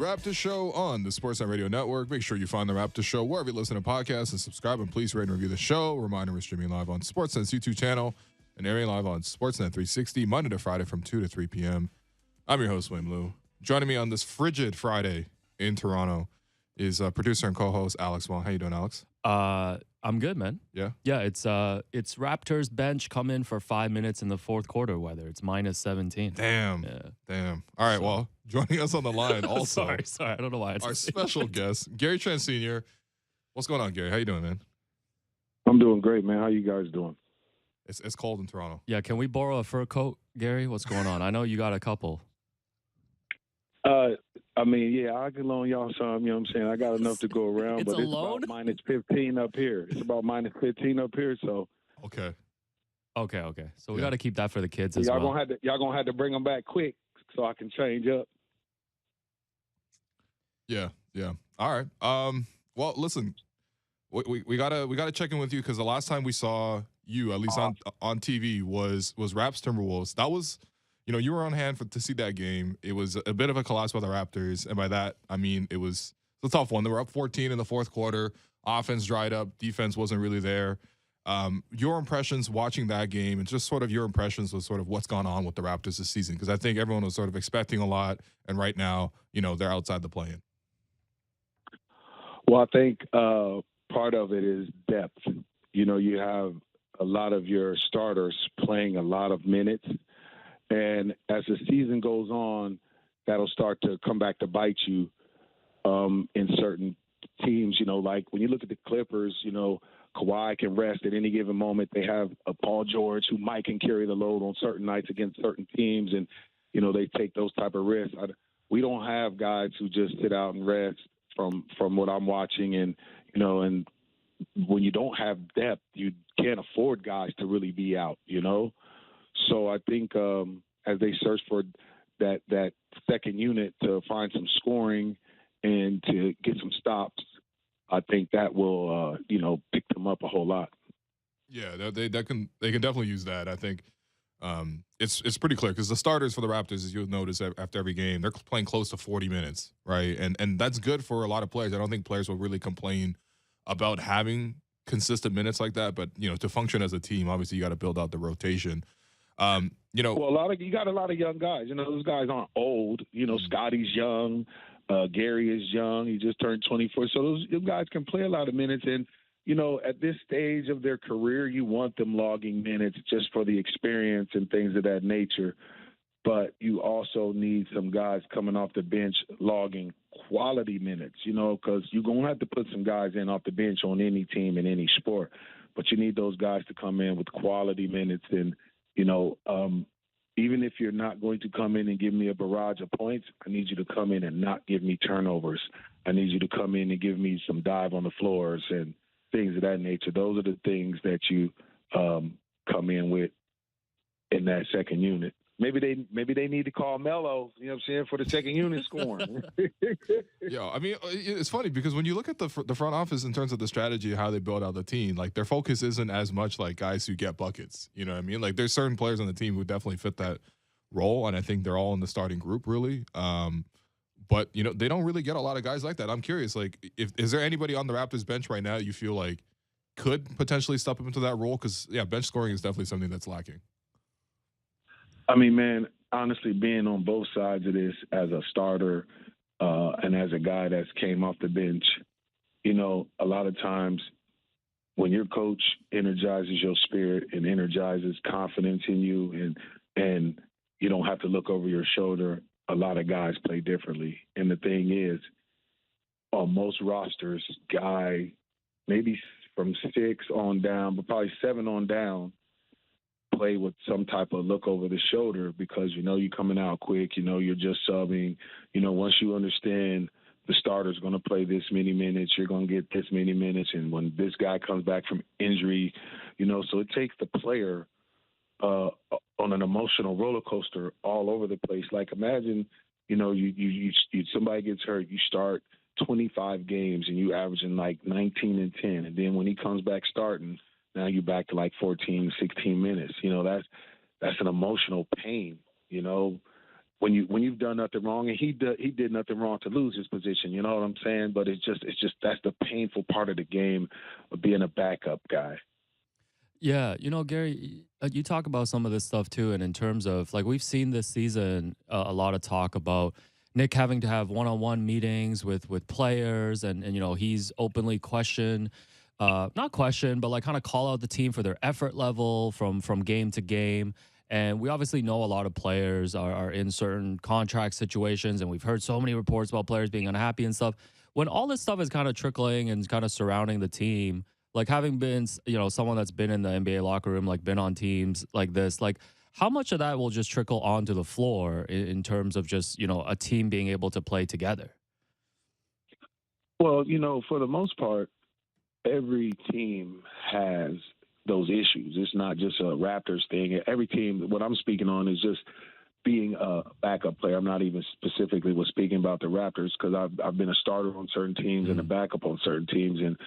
Raptors Show on the Sportsnet Radio Network. Make sure you find the Raptors Show wherever you listen to podcasts and subscribe, and please rate and review the show. Reminder, we're streaming live on Sportsnet's YouTube channel and airing live on Sportsnet 360 Monday to Friday from 2 to 3 p.m. I'm your host, William Liu. Joining me on this frigid Friday in Toronto is producer and co-host Alex Wong. How you doing, Alex? I'm good, man. Yeah? Yeah, it's Raptors bench come in for 5 minutes in the fourth quarter weather. It's minus 17. Damn. All right, well, joining us on the line also. sorry. I don't know why. It's our special guest, Gary Trent Sr. What's going on, Gary? How you doing, man? I'm doing great, man. How you guys doing? It's cold in Toronto. Yeah, can we borrow a fur coat, Gary? What's going on? I know you got a couple. I can loan y'all some, you know what I'm saying? I got enough to go around, It's but a it's loan? about minus 15 up here. It's about minus 15 up here, so. Okay. So we got to keep that for the kids as y'all well. Y'all gonna have to bring them back quick so I can change up. Yeah. All right. Well, listen, we gotta check in with you because the last time we saw you, at least on TV, was Raps Timberwolves. That was, you were on hand to see that game. It was a bit of a collapse by the Raptors, and by that I mean it was a tough one. They were up 14 in the fourth quarter. Offense dried up. Defense wasn't really there. Your impressions watching that game, and just sort of your impressions with sort of what's gone on with the Raptors this season, because I think everyone was sort of expecting a lot, and right now, they're outside the play-in. Well, I think part of it is depth. You have a lot of your starters playing a lot of minutes, and as the season goes on, that'll start to come back to bite you in certain teams. Like when you look at the Clippers, Kawhi can rest at any given moment. They have a Paul George who might can carry the load on certain nights against certain teams, and they take those type of risks. We don't have guys who just sit out and rest from what I'm watching, and when you don't have depth, you can't afford guys to really be out. So I think as they search for that second unit to find some scoring and to get some stops, I think that will pick them up a whole lot. Yeah, they can definitely use that. I think it's pretty clear because the starters for the Raptors, as you'll notice after every game, they're playing close to 40 minutes, right? And that's good for a lot of players. I don't think players will really complain about having consistent minutes like that, but to function as a team, obviously you got to build out the rotation. Well, you got a lot of young guys. Those guys aren't old. Scotty's young. Gary is young. He just turned 24. So those guys can play a lot of minutes. And, at this stage of their career, you want them logging minutes just for the experience and things of that nature. But you also need some guys coming off the bench logging quality minutes, because you're going to have to put some guys in off the bench on any team in any sport. But you need those guys to come in with quality minutes. And, even if you're not going to come in and give me a barrage of points, I need you to come in and not give me turnovers. I need you to come in and give me some dive on the floors and things of that nature. Those are the things that you come in with in that second unit. Maybe they need to call Melo, for the second unit scoring. Yeah, I mean, it's funny because when you look at the front office in terms of the strategy of how they build out the team, like their focus isn't as much like guys who get buckets. You know what I mean? Like there's certain players on the team who definitely fit that role, and I think they're all in the starting group really. But they don't really get a lot of guys like that. I'm curious, like, is there anybody on the Raptors bench right now you feel like could potentially step up into that role? Because bench scoring is definitely something that's lacking. I mean, man, honestly, being on both sides of this as a starter and as a guy that's came off the bench, a lot of times when your coach energizes your spirit and energizes confidence in you and you don't have to look over your shoulder, a lot of guys play differently. And the thing is, on most rosters, guy maybe from 6 on down, but probably 7 on down, play with some type of look over the shoulder because you're coming out quick, you're just subbing. Once you understand the starter's going to play this many minutes, you're going to get this many minutes, and when this guy comes back from injury, so it takes the player on an emotional roller coaster all over the place. Like imagine, you somebody gets hurt, you start 25 games and you averaging like 19 and 10, and then when he comes back starting, now you're back to like 14, 16 minutes. That's an emotional pain, when you've done nothing wrong, and he did nothing wrong to lose his position. You know what I'm saying? But it's just that's the painful part of the game of being a backup guy. Yeah, Gary, you talk about some of this stuff too, and in terms of like we've seen this season a lot of talk about Nick having to have one-on-one meetings with players, and he's openly questioned, not questioned, but like kind of call out the team for their effort level from game to game. And we obviously know a lot of players are in certain contract situations, and we've heard so many reports about players being unhappy and stuff. When all this stuff is kind of trickling and kind of surrounding the team, like having been, someone that's been in the NBA locker room, like been on teams like this, like how much of that will just trickle onto the floor in terms of just, a team being able to play together? Well, for the most part, every team has those issues. It's not just a Raptors thing. Every team, what I'm speaking on is just being a backup player. I'm not even specifically was speaking about the Raptors because I've been a starter on certain teams and a backup on certain teams, and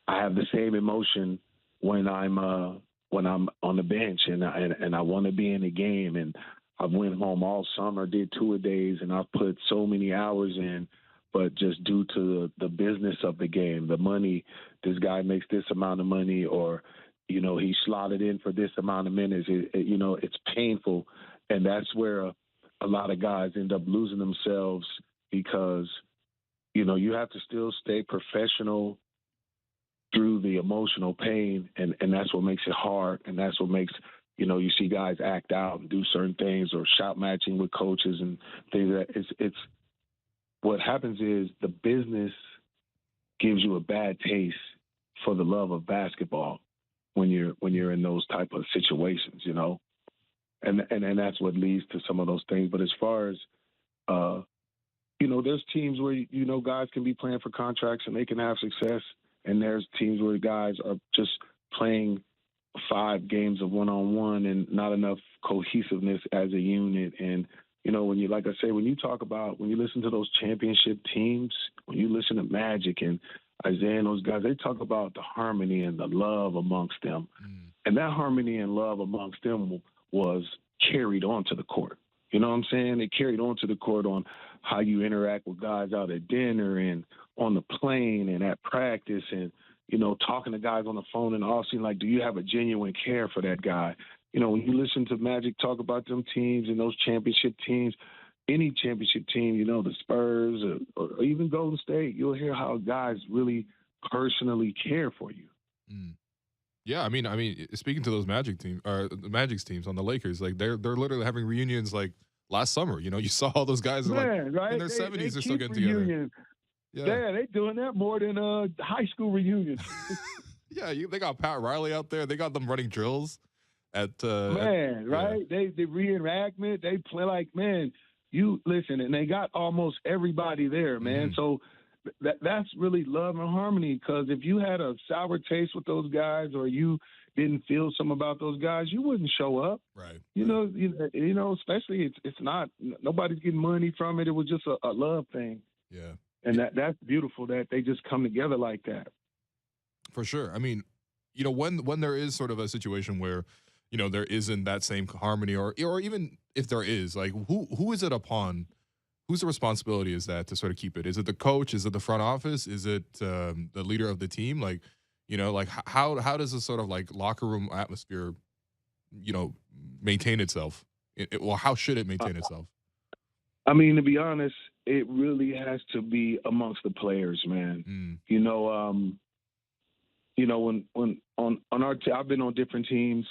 I have the same emotion when I'm on the bench and I want to be in the game. And I went home all summer, did tour-a-days, and I've put so many hours in. But just due to the business of the game, the money, this guy makes this amount of money, or he slotted in for this amount of minutes. It's painful, and that's where a lot of guys end up losing themselves because you have to still stay professional through the emotional pain, and that's what makes it hard, and that's what makes you see guys act out and do certain things or shout matching with coaches and things. That it's what happens is the business gives you a bad taste for the love of basketball when you're in those type of situations, and that's what leads to some of those things. But as far as there's teams where guys can be playing for contracts and they can have success. And there's teams where guys are just playing 5 games of one-on-one and not enough cohesiveness as a unit. And, when you listen to those championship teams, when you listen to Magic and Isaiah and those guys, they talk about the harmony and the love amongst them. And that harmony and love amongst them was carried onto the court. You know what I'm saying? It carried onto the court on how you interact with guys out at dinner and on the plane and at practice and, talking to guys on the phone and all seem like, do you have a genuine care for that guy? When you listen to Magic talk about them teams and those championship teams, any championship team, the Spurs or even Golden State, you'll hear how guys really personally care for you. Yeah, I mean, speaking to those Magic team or the Magic's teams on the Lakers, like they're literally having reunions like last summer. You saw all those guys in their 70s. They're still getting together. Yeah, they doing that more than high school reunions. Yeah, they got Pat Riley out there. They got them running drills at right? They reenactment. They play like, man, you listen, and they got almost everybody there, man. So that's really love and harmony. Because if you had a sour taste with those guys, or you didn't feel some about those guys, you wouldn't show up. Right. Especially it's not, nobody's getting money from it. It was just a love thing. Yeah. And that's beautiful that they just come together like that. For sure. I mean, when there is sort of a situation where, there isn't that same harmony, or even if there is, like who is it upon? Whose responsibility is that to sort of keep it? Is it the coach? Is it the front office? Is it the leader of the team? Like, how does this sort of like locker room atmosphere, maintain itself? Well, how should it maintain itself? I mean, to be honest, it really has to be amongst the players, man. When on our I've been on different teams,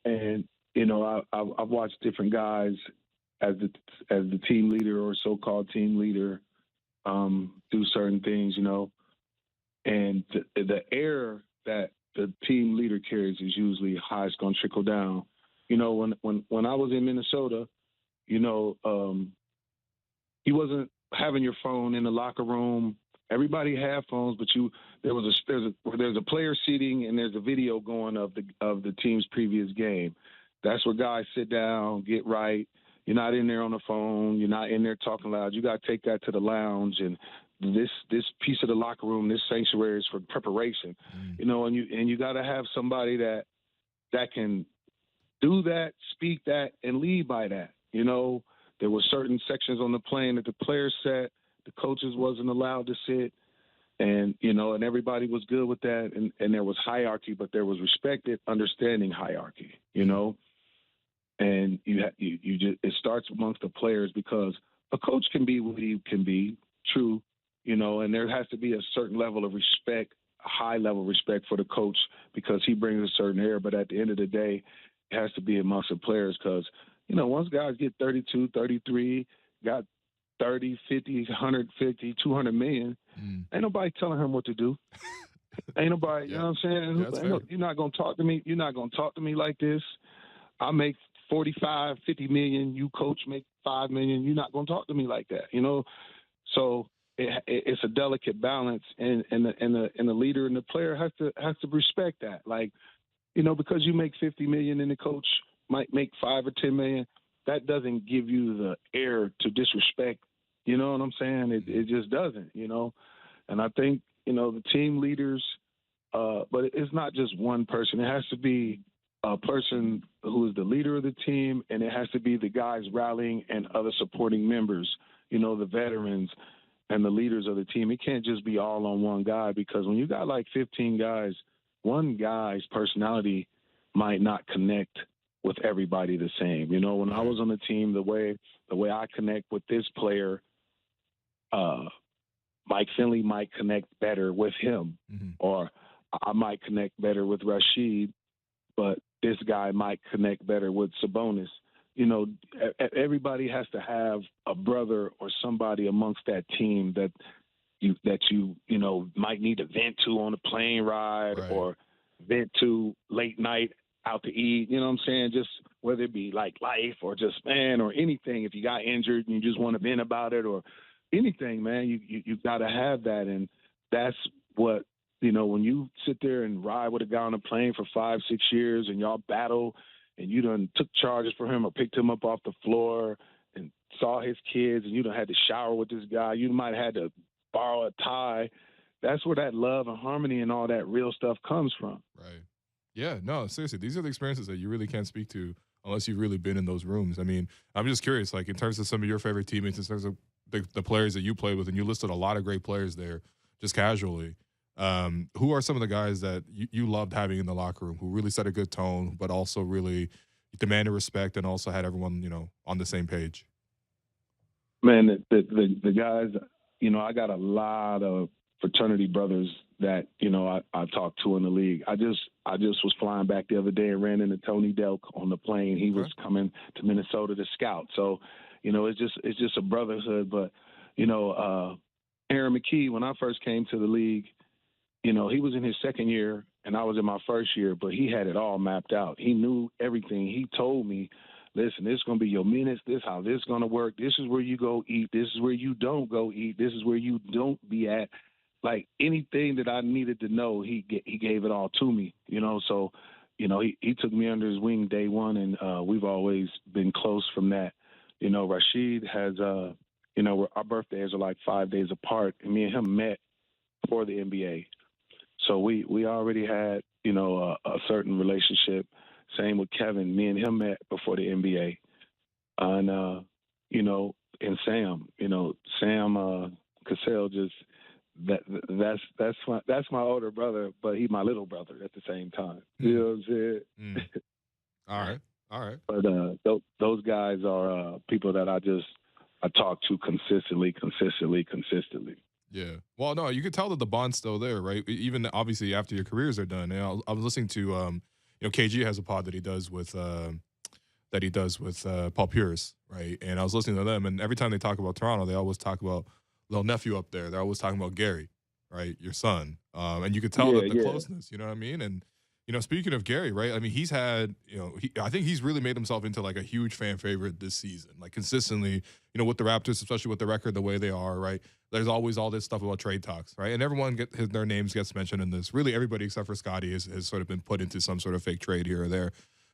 and I've watched different guys as the team leader or so-called team leader do certain things, and the air that the team leader carries is usually how it's going to trickle down. When I was in Minnesota, you wasn't having your phone in the locker room. Everybody had phones, but there's a player seating and there's a video going of the team's previous game. That's where guys sit down, get right. You're not in there on the phone. You're not in there talking loud. You got to take that to the lounge, and this piece of the locker room, this sanctuary is for preparation. And you got to have somebody that can do that, speak that, and lead by that. there were certain sections on the plane that the players sat, the coaches wasn't allowed to sit, and and everybody was good with that, and there was hierarchy, but there was respected, understanding hierarchy, and you just, it starts amongst the players, because a coach can be what he can be, true, and there has to be a certain level of respect, a high level of respect for the coach, because he brings a certain air. But at the end of the day, it has to be amongst the players, because, once guys get 32, 33, got 30, 50, 150, 200 million, ain't nobody telling him what to do. Ain't nobody, you know what I'm saying? Yeah, you're not going to talk to me. You're not going to talk to me like this. I make 45, 50 million. You coach make 5 million. You're not going to talk to me like that, So it's a delicate balance, and the leader and the player has to respect that. Like, because you make 50 million and the coach might make 5 or 10 million, that doesn't give you the air to disrespect. You know what I'm saying? It just doesn't. And I think the team leaders, but it's not just one person. It has to be a person who is the leader of the team, and it has to be the guys rallying and other supporting members, the veterans and the leaders of the team. It can't just be all on one guy, because when you got like 15 guys, one guy's personality might not connect with everybody the same. When I was on the team, the way I connect with this player, Mike Finley might connect better with him, or I might connect better with Rashid, but this guy might connect better with Sabonis. Everybody has to have a brother or somebody amongst that team that you might need to vent to on a plane ride, right, or vent to late night out to eat. You know what I'm saying? Just whether it be like life or just or anything. If you got injured and you just want to vent about it or anything, man, you got to have that. And that's what, when you sit there and ride with a guy on a plane for 5-6 years and y'all battle, and you done took charges for him or picked him up off the floor and saw his kids, and you done had to shower with this guy, you might have had to borrow a tie. That's where that love and harmony and all that real stuff comes from. Right. Yeah, no, seriously, these are the experiences that you really can't speak to unless you've really been in those rooms. I mean, I'm just curious, like in terms of some of your favorite teammates, in terms of the players that you play with, and you listed a lot of great players there just casually. Who are some of the guys that you loved having in the locker room, who really set a good tone, but also really demanded respect and also had everyone, on the same page? Man, the guys, I got a lot of fraternity brothers that, I talked to in the league. I just was flying back the other day and ran into Tony Delk on the plane. He was coming to Minnesota to scout. So, it's just a brotherhood. But, Aaron McKee, when I first came to the league, he was in his second year and I was in my first year, but he had it all mapped out. He knew everything. He told me, listen, this is going to be your minutes. This is how this is going to work. This is where you go eat. This is where you don't go eat. This is where you don't be at. Like anything that I needed to know, he gave it all to me, So, he took me under his wing day one, and we've always been close from that. Rashid has, our birthdays are like 5 days apart, and me and him met for the NBA. So we already had, a certain relationship. Same with Kevin. Me and him met before the NBA. And, and Sam, Sam Cassell just that's my older brother, but he's my little brother at the same time. You know what I'm saying? All right. But those guys are people that I talk to consistently. Yeah. Well, no, you could tell that the bond's still there, right? Even obviously after your careers are done. And I was listening to, KG has a pod that he does with Paul Pierce, right? And I was listening to them, and every time they talk about Toronto, they always talk about little nephew up there. They're always talking about Gary, right? Your son. And you could tell that the closeness, you know what I mean? And, speaking of Gary, right? I mean, he's had, I think he's really made himself into like a huge fan favorite this season, like consistently, with the Raptors, especially with the record the way they are, right? There's always all this stuff about trade talks, right? And everyone their names gets mentioned in this. Really, everybody except for Scotty has sort of been put into some sort of fake trade here or there.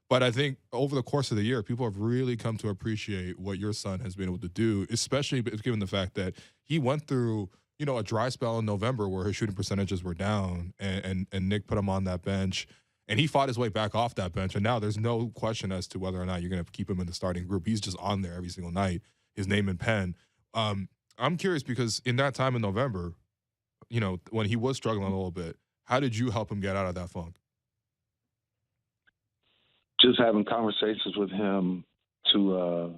But I think over the course of the year, people have really come to appreciate what your son has been able to do, especially given the fact that he went through, a dry spell in November where his shooting percentages were down, and Nick put him on that bench, and he fought his way back off that bench. And now there's no question as to whether or not you're going to keep him in the starting group. He's just on there every single night. his name and pen. I'm curious because in that time in November, you know, when he was struggling a little bit, how did you help him get out of that funk? Just having conversations with him to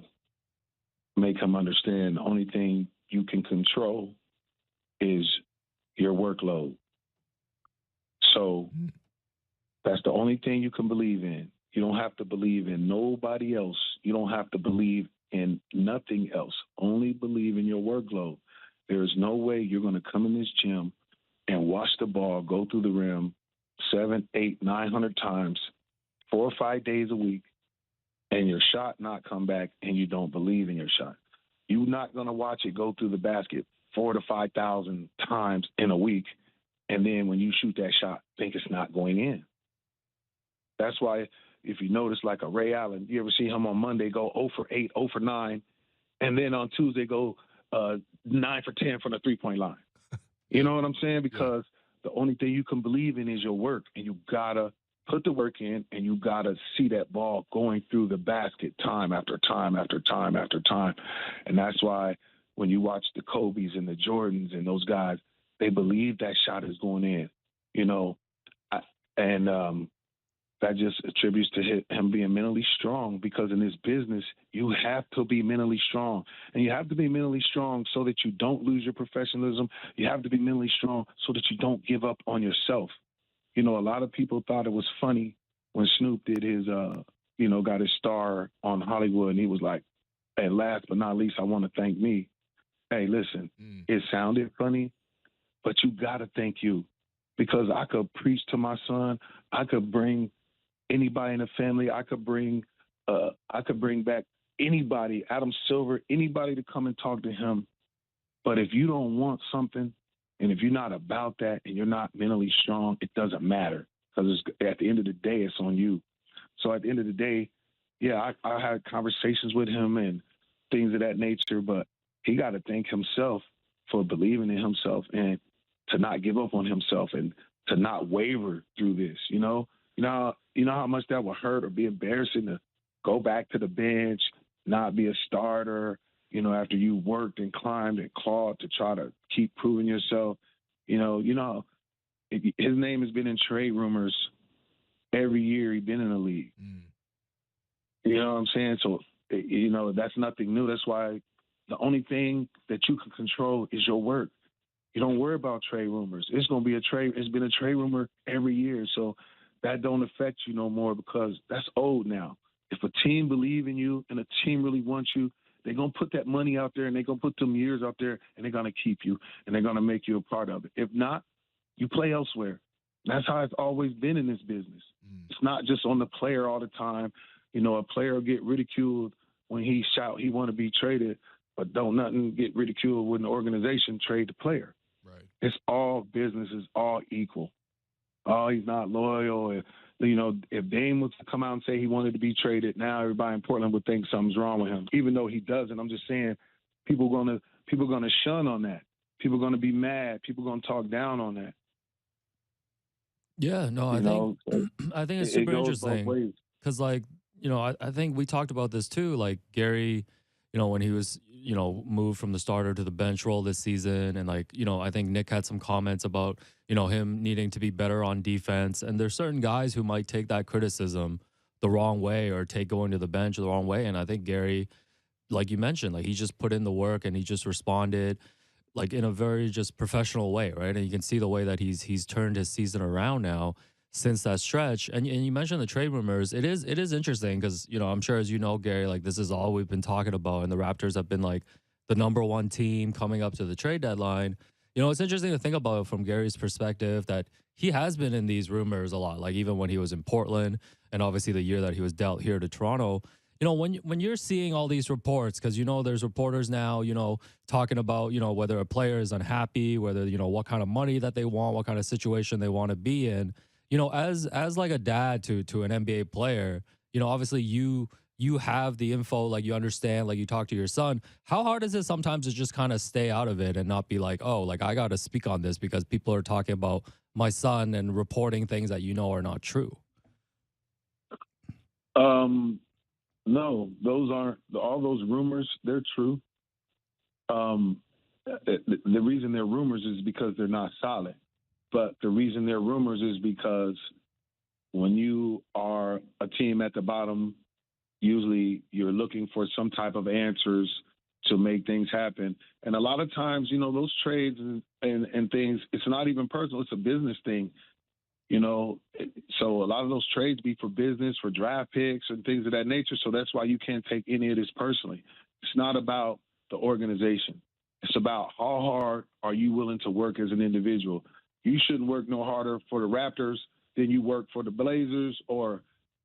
make him understand the only thing you can control is your workload. So that's the only thing you can believe in. You don't have to believe in nobody else. You don't have to believe in nothing else. Only believe in your workload. There's no way you're going to come in this gym and watch the ball go through the rim 700, 800, 900 times, 4 or 5 days a week, and your shot not come back and you don't believe in your shot. You're not going to watch it go through the basket 4,000 to 5,000 times in a week, and then when you shoot that shot, think it's not going in. That's why if you notice, like a Ray Allen, you ever see him on Monday go 0 for 8, 0 for 9, and then on Tuesday go 9 for 10 from the three-point line. You know what I'm saying? Because the only thing you can believe in is your work, and you got to put the work in, and you got to see that ball going through the basket time after time after time after time. And that's why when you watch the Kobe's and the Jordans and those guys, they believe that shot is going in, you know. That just attributes to him being mentally strong, because in this business, you have to be mentally strong. And you have to be mentally strong so that you don't lose your professionalism. You have to be mentally strong so that you don't give up on yourself. You know, a lot of people thought it was funny when Snoop did his, got his star on Hollywood, and he was like, and last but not least, I want to thank me. Hey, listen, it sounded funny, but you got to thank you, because I could preach to my son. I could bring anybody in the family. I could bring back anybody, Adam Silver, anybody to come and talk to him. But if you don't want something, and if you're not about that, and you're not mentally strong, it doesn't matter, because at the end of the day, it's on you. So at the end of the day, yeah, I had conversations with him and things of that nature, but he got to thank himself for believing in himself and to not give up on himself and to not waver through this. You know how much that would hurt or be embarrassing to go back to the bench, not be a starter, after you worked and climbed and clawed to try to keep proving yourself. His name has been in trade rumors every year he's been in the league. You know what I'm saying? So, that's nothing new. That's why the only thing that you can control is your work. You don't worry about trade rumors. It's going to be a trade. It's been a trade rumor every year. So that don't affect you no more, because that's old now. If a team believe in you and a team really wants you, they're going to put that money out there, and they're going to put them years out there, and they're going to keep you, and they're going to make you a part of it. If not, you play elsewhere. That's how it's always been in this business. It's not just on the player all the time. A player will get ridiculed when he shout he want to be traded, but don't nothing get ridiculed when the organization trade the player. Right. It's all business. It's all equal. Oh, he's not loyal. If Dame was to come out and say he wanted to be traded, now everybody in Portland would think something's wrong with him, even though he doesn't. I'm just saying, people gonna shun on that. People are gonna be mad. People are gonna talk down on that. Yeah, no, I think it's super interesting, because I think we talked about this too. Like Gary, when he was moved from the starter to the bench role this season, and I think Nick had some comments about him needing to be better on defense. And there's certain guys who might take that criticism the wrong way, or take going to the bench the wrong way. And I think Gary, like you mentioned, he just put in the work, and he just responded in a very just professional way, right? And you can see the way that he's turned his season around now since that stretch. And you mentioned the trade rumors. It is interesting, because I'm sure, as you know, Gary, this is all we've been talking about, and the Raptors have been the number one team coming up to the trade deadline. It's interesting to think about from Gary's perspective that he has been in these rumors a lot, even when he was in Portland, and obviously the year that he was dealt here to Toronto. When you're seeing all these reports, because there's reporters now, talking about whether a player is unhappy, whether what kind of money that they want, what kind of situation they want to be in. As a dad to an NBA player, obviously you have the info, you understand, you talk to your son. How hard is it sometimes to just kind of stay out of it and not be I got to speak on this because people are talking about my son and reporting things that are not true? No, those aren't all those rumors. They're true. The reason they're rumors is because they're not solid. But the reason they're rumors is because when you are a team at the bottom, usually you're looking for some type of answers to make things happen. And a lot of times, those trades and things, it's not even personal. It's a business thing, So a lot of those trades be for business, for draft picks and things of that nature. So that's why you can't take any of this personally. It's not about the organization. It's about how hard are you willing to work as an individual. You shouldn't work no harder for the Raptors than you work for the Blazers or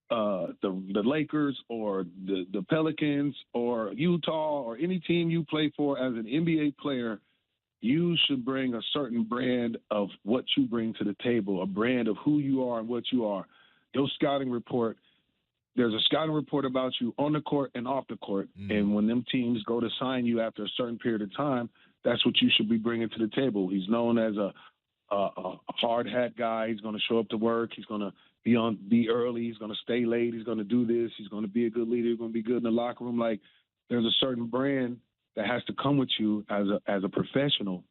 the Lakers or the Pelicans or Utah or any team you play for as an NBA player. You should bring a certain brand of what you bring to the table, a brand of who you are and what you are. There's a scouting report about you on the court and off the court. And when them teams go to sign you after a certain period of time, that's what you should be bringing to the table. He's known as a hard hat guy. He's going to show up to work. He's going to be early. He's going to stay late. He's going to do this. He's going to be a good leader. He's going to be good in the locker room. Like, there's a certain brand that has to come with you as a professional.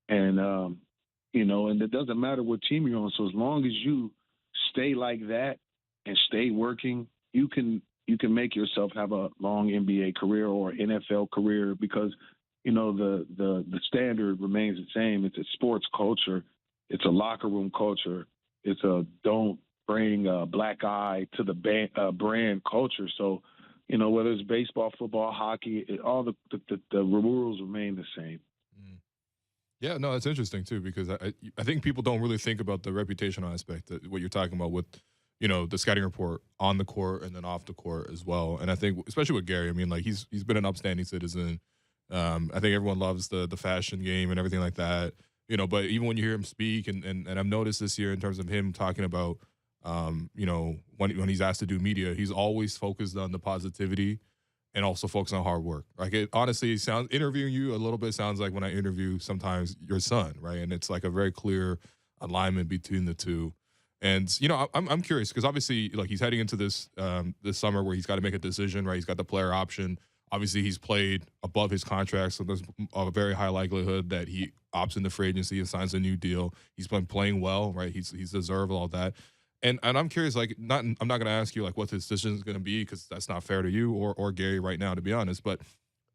And, and it doesn't matter what team you're on. So as long as you stay like that and stay working, you can make yourself have a long NBA career or NFL career because, the standard remains the same. It's a sports culture. It's a locker room culture. It's a don't bring a black eye to the brand culture. So, whether it's baseball, football, hockey, all the rules remain the same. Yeah, no, it's interesting too because I think people don't really think about the reputational aspect, what you're talking about with, the scouting report on the court and then off the court as well. And I think, especially with Gary, I mean, like he's been an upstanding citizen. I think everyone loves the fashion game and everything like that, but even when you hear him speak and I've noticed this year in terms of him talking about, when he's asked to do media, he's always focused on the positivity and also focus on hard work. Like honestly, interviewing you a little bit sounds like when I interview sometimes your son, right? And it's like a very clear alignment between the two. And I'm curious because obviously, like he's heading into this summer where he's got to make a decision, right? He's got the player option. Obviously, he's played above his contract, so there's a very high likelihood that he opts into free agency and signs a new deal. He's been playing well, right? He's deserved all that. And I'm curious, like, I'm not going to ask you like what his decision is going to be because that's not fair to you or Gary right now, to be honest. But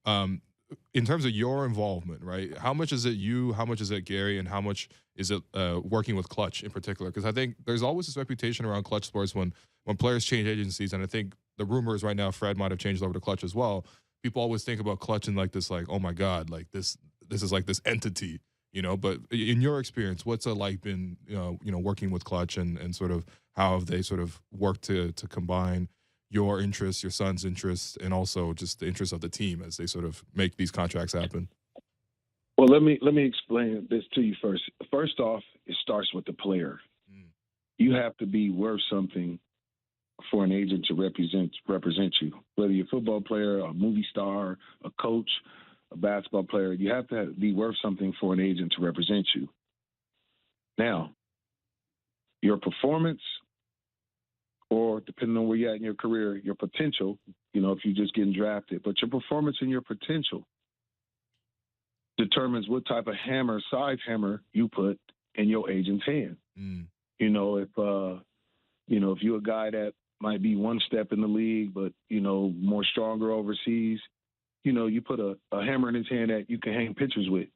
in terms of your involvement, right? How much is it you? How much is it Gary? And how much is it working with Clutch in particular? Because I think there's always this reputation around Clutch Sports when players change agencies, and I think the rumor is right now Fred might have changed over to Clutch as well. People always think about Clutch in like this, like, oh my God, like this is like this entity. But in your experience, what's it like been, working with Clutch and sort of how have they sort of worked to combine your interests, your son's interests, and also just the interests of the team as they sort of make these contracts happen? Well, let me explain this to you first. First off, it starts with the player. You have to be worth something for an agent to represent you, whether you're a football player, a movie star, a coach, a basketball player. You have to be worth something for an agent to represent you. Now, your performance, or depending on where you're at in your career, your potential, if you're just getting drafted, but your performance and your potential determines what type of size hammer you put in your agent's hand. If you're a guy that might be one step in the league, but, more stronger overseas, you put a hammer in his hand that you can hang pictures with.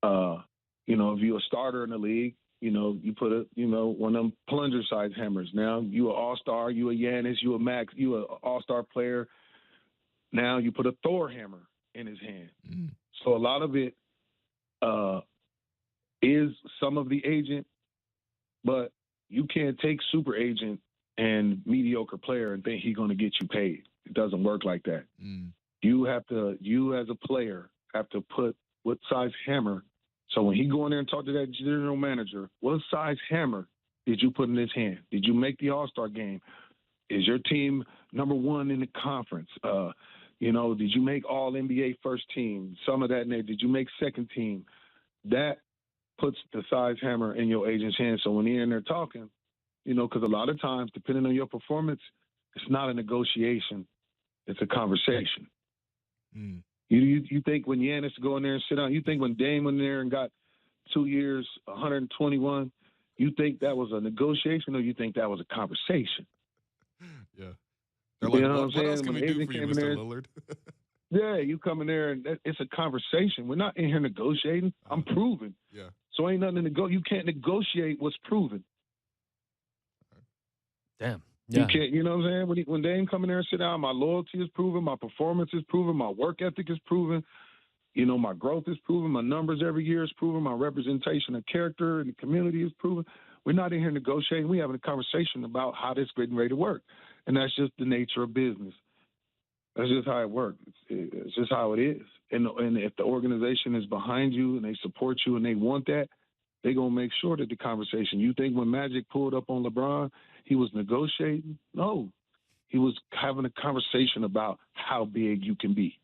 If you're a starter in the league, you put one of them plunger-size hammers. Now, you an all-star, you a Giannis, you a Max, you an all-star player. Now you put a Thor hammer in his hand. So a lot of it is some of the agent, but you can't take super agent and mediocre player and think he's going to get you paid. It doesn't work like that. You as a player have to put what size hammer. So when he go in there and talk to that general manager, what size hammer did you put in his hand? Did you make the All-Star game? Is your team number one in the conference? Did you make all NBA first team? Some of that, did you make second team? That puts the size hammer in your agent's hand. So when you're in there talking, because a lot of times, depending on your performance, it's not a negotiation. It's a conversation. You think when Giannis go in there and sit down, you think when Dame went in there and got 2 years, 121, you think that was a negotiation or you think that was a conversation? Yeah. They're like, You know what else can when we do Adrian for you, came in Mr. there, Lillard? yeah, you come in there and it's a conversation. We're not in here negotiating. I'm proving. Yeah. So ain't nothing to go. You can't negotiate what's proven. Damn. Yeah. You can't. You know what I'm saying? When Dame come in there and sit down, my loyalty is proven, my performance is proven, my work ethic is proven. You know, my growth is proven, my numbers every year is proven, my representation of character in the community is proven. We're not in here negotiating. We're having a conversation about how this getting ready to work, and that's just the nature of business. That's just how it works. It's just how it is. And if the organization is behind you and they support you and they want that, they're going to make sure that the conversation. You think when Magic pulled up on LeBron, he was negotiating? No. He was having a conversation about how big you can be.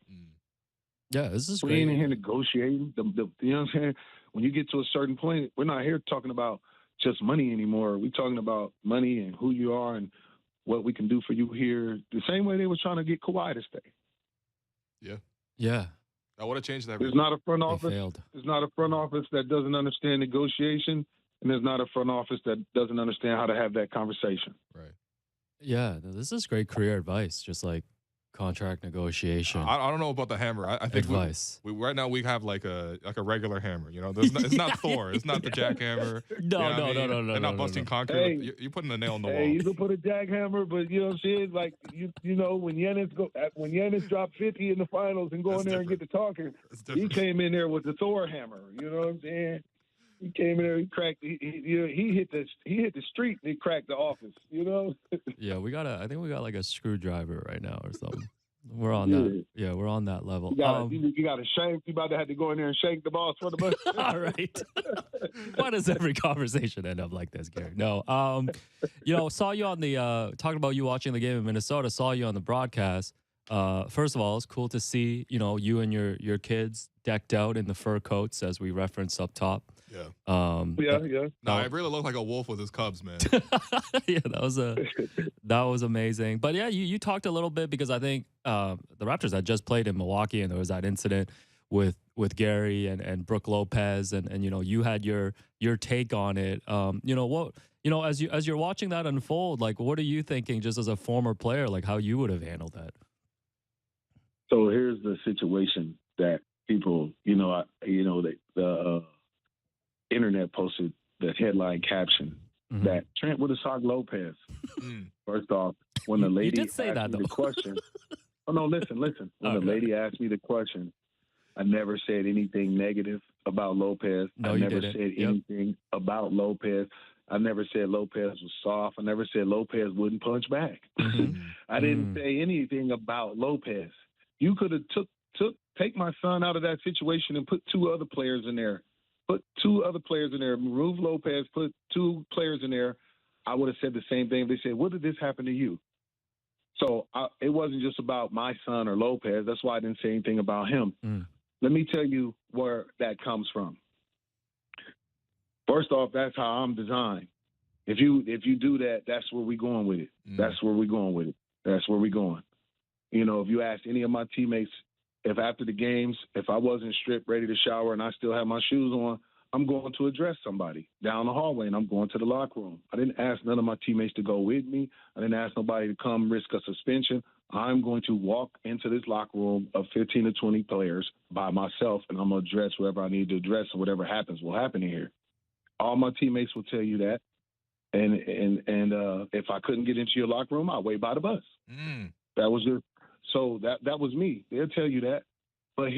Yeah, this is we great. We ain't in here negotiating. You know what I'm saying? When you get to a certain point, we're not here talking about just money anymore. We're talking about money and who you are and what we can do for you here. The same way they were trying to get Kawhi to stay. Yeah. Yeah. I want to change that. There's not a front They office. failed. There's not a front office that doesn't understand negotiation, and there's not a front office that doesn't understand how to have that conversation. Right. Yeah, this is great career advice. Just like contract negotiation. I don't know about the hammer. I think advice. We right now we have like a regular hammer. You know, it's not Thor. It's not the jackhammer. No. They're not busting concrete. Hey, You're putting a nail in the wall. Hey, you can put a jackhammer, but you know what I'm saying? Like you know when Giannis dropped 50 in the finals and go in there and get to talking, he came in there with the Thor hammer. You know what I'm saying? He came in there, he cracked. He hit the street and he cracked the office. You know? Yeah, I think we got like a screwdriver right now or something. We're on that. Yeah, we're on that level. You got to shake. You about to have to go in there and shake the boss for the bus. All right. Why does every conversation end up like this, Gary? No. Saw you on the talking about you watching the game in Minnesota. Saw you on the broadcast. First of all, it's cool to see you and your kids decked out in the fur coats as we referenced up top. Yeah. Yeah. No, I really look like a wolf with his cubs, man. Yeah, that was amazing. But yeah, you talked a little bit because I think the Raptors had just played in Milwaukee and there was that incident with Gary and Brook Lopez and you had your take on it. As you're watching that unfold, like what are you thinking just as a former player, like how you would have handled that? So here's the situation that people, the internet posted the headline caption that Trent would have socked Lopez. First off, when the lady asked me the question, oh no, listen. When the lady asked me the question, I never said anything negative about Lopez. No, I never didn't. said anything about Lopez. I never said Lopez was soft. I never said Lopez wouldn't punch back. I didn't say anything about Lopez. You could have take my son out of that situation and put two other players in there. Remove Lopez, put two players in there. I would have said the same thing. They said, "What did this happen to you?" So it wasn't just about my son or Lopez. That's why I didn't say anything about him. Let me tell you where that comes from. First off, that's how I'm designed. If you do that, that's where we're going with it. That's where we're going with it. That's where we're going. If you ask any of my teammates, if after the games, if I wasn't stripped, ready to shower, and I still have my shoes on, I'm going to address somebody down the hallway, and I'm going to the locker room. I didn't ask none of my teammates to go with me. I didn't ask nobody to come risk a suspension. I'm going to walk into this locker room of 15 to 20 players by myself, and I'm going to address whoever I need to address, and whatever happens will happen here. All my teammates will tell you that. And if I couldn't get into your locker room, I'll wait by the bus. That was So that was me. They'll tell you that. But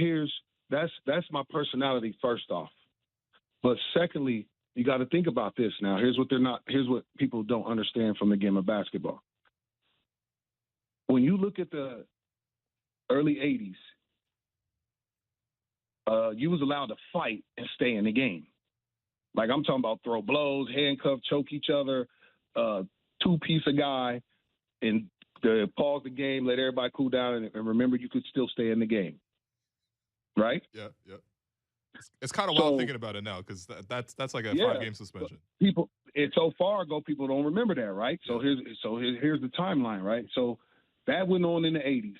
that's my personality first off. But secondly, you got to think about this now. Here's what people don't understand from the game of basketball. When you look at the early 80s, you was allowed to fight and stay in the game. Like I'm talking about throw blows, handcuff, choke each other, two-piece a guy, and pause the game, let everybody cool down, and remember you could still stay in the game. Right? Yeah. It's kind of wild thinking about it now because that's like a 5-game suspension. People, it's so far ago, people don't remember that, right? So here's the timeline, right? So that went on in the 80s.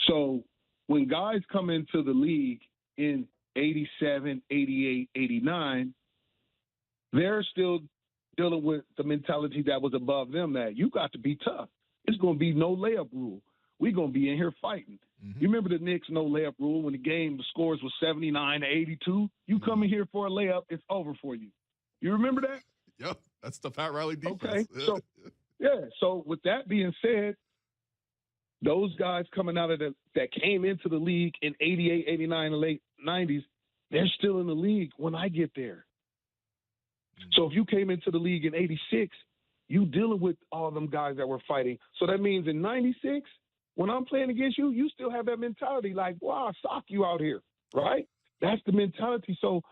So when guys come into the league in 87, 88, 89, they're still dealing with the mentality that was above them, that you got to be tough. It's going to be no layup rule. We're going to be in here fighting. Mm-hmm. You remember the Knicks no layup rule when the scores was 79 to 82? You come in here for a layup, it's over for you. You remember that? Yep, that's the Pat Riley defense. Okay, so with that being said, those guys coming out of that came into the league in 88, 89, and late 90s, they're still in the league when I get there. So if you came into the league in 86, you dealing with all them guys that were fighting. So that means in 96, when I'm playing against you, you still have that mentality like, wow, I'll sock you out here, right? That's the mentality. So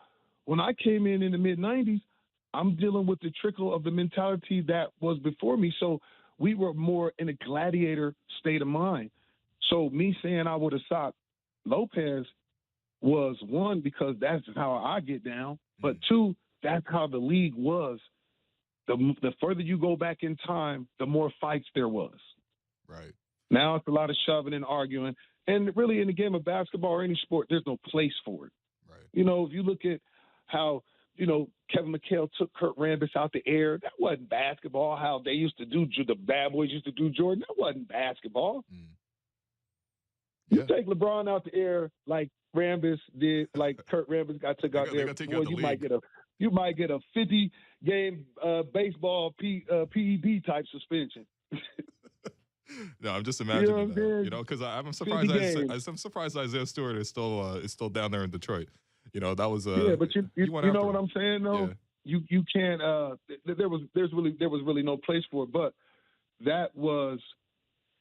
when I came in the mid-90s, I'm dealing with the trickle of the mentality that was before me. So we were more in a gladiator state of mind. So me saying I would have socked Lopez was, one, because that's how I get down, but two, that's how the league was. The further you go back in time, the more fights there was. Right. Now it's a lot of shoving and arguing. And really in the game of basketball or any sport, there's no place for it. Right. You know, if you look at how, Kevin McHale took Kurt Rambis out the air, that wasn't basketball. How they used to do, the bad boys used to do Jordan, that wasn't basketball. Yeah. You take LeBron out the air like Rambis did, like Kurt Rambis got took out there. Boy, you might get a 50-game baseball PED type suspension. No, I'm just imagining that. Saying? Because I'm surprised Isaiah Stewart is still down there in Detroit. That was but you know what I'm saying though. Yeah. You can't. There was really no place for it. But that was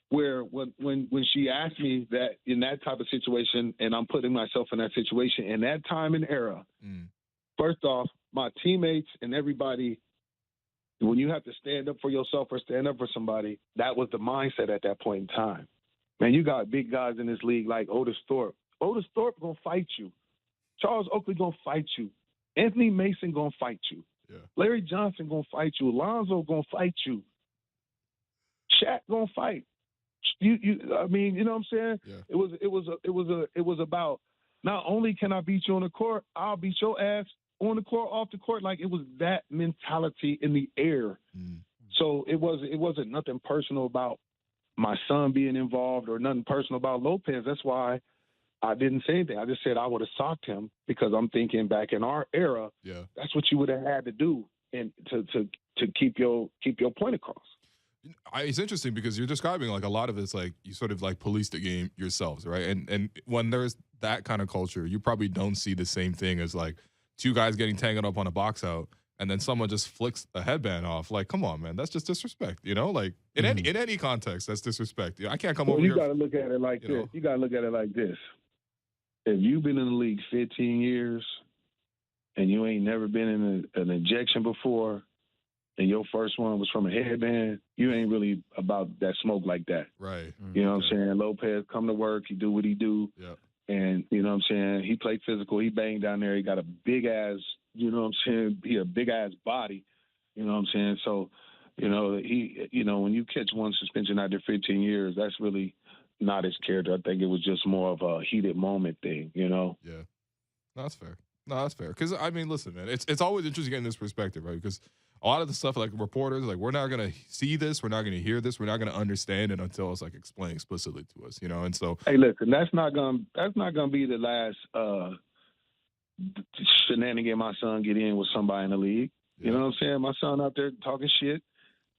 where when she asked me that in that type of situation, and I'm putting myself in that situation in that time and era. First off, my teammates and everybody, when you have to stand up for yourself or stand up for somebody, that was the mindset at that point in time. Man, you got big guys in this league like Otis Thorpe. Otis Thorpe gonna fight you. Charles Oakley gonna fight you. Anthony Mason gonna fight you. Yeah. Larry Johnson gonna fight you. Alonzo gonna fight you. Shaq gonna fight. I mean, you know what I'm saying? Yeah. It was about, not only can I beat you on the court, I'll beat your ass on the court, off the court. Like, it was that mentality in the air. So it wasn't nothing personal about my son being involved or nothing personal about Lopez. That's why I didn't say anything. I just said I would have socked him, because I'm thinking back in our era, that's what you would have had to do and to keep your point across. It's interesting because you're describing like a lot of it's like you sort of like police the game yourselves, right? And when there's that kind of culture, you probably don't see the same thing as like two guys getting tangled up on a box out and then someone just flicks a headband off. Like, come on, man, that's just disrespect, Like in any context, that's disrespect. I can't come over here. You got to look at it like this. You got to look at it like this. If you've been in the league 15 years and you ain't never been in an injection before, and your first one was from a headband, you ain't really about that smoke like that. Right. You know what I'm saying? Lopez come to work, he do what he do. Yeah. And, you know what I'm saying, he played physical, he banged down there, he got a big ass, you know what I'm saying, he a big ass body. You know what I'm saying? So, when you catch one suspension after 15 years, that's really not his character. I think it was just more of a heated moment thing, Yeah. No, that's fair. Because, I mean, listen, man, it's always interesting getting this perspective, right? Because a lot of the stuff, like reporters, like we're not going to see this, we're not going to hear this, we're not going to understand it until it's like explained explicitly to us, And so, hey, listen, that's not gonna be the last shenanigan my son get in with somebody in the league. You know what I'm saying? My son out there talking shit,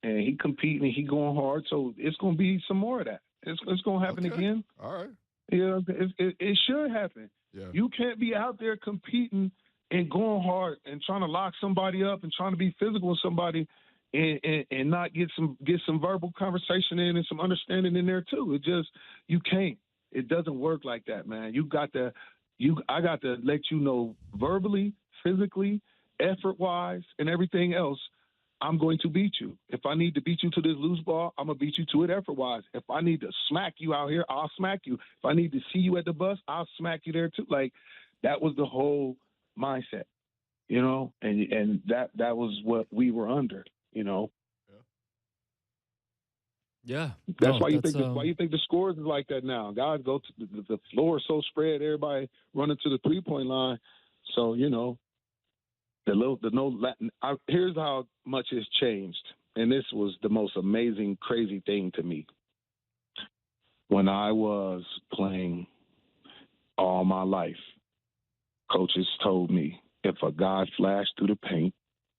and he competing, and he going hard. So it's gonna be some more of that. It's gonna happen again. All right. It should happen. Yeah. You can't be out there competing and going hard and trying to lock somebody up and trying to be physical with somebody and not get some verbal conversation in and some understanding in there too. You can't. It doesn't work like that, man. I got to let you know verbally, physically, effort-wise, and everything else, I'm going to beat you. If I need to beat you to this loose ball, I'm going to beat you to it effort-wise. If I need to smack you out here, I'll smack you. If I need to see you at the bus, I'll smack you there too. Like, that was the whole mindset, and that was what we were under, Yeah. Yeah. That's No, why you that's think the scores is like that now. Guys go to the floor is so spread, everybody running to the 3-point line. So here's how much it's changed, and this was the most amazing, crazy thing to me. When I was playing all my life, coaches told me if a guy flashed through the paint,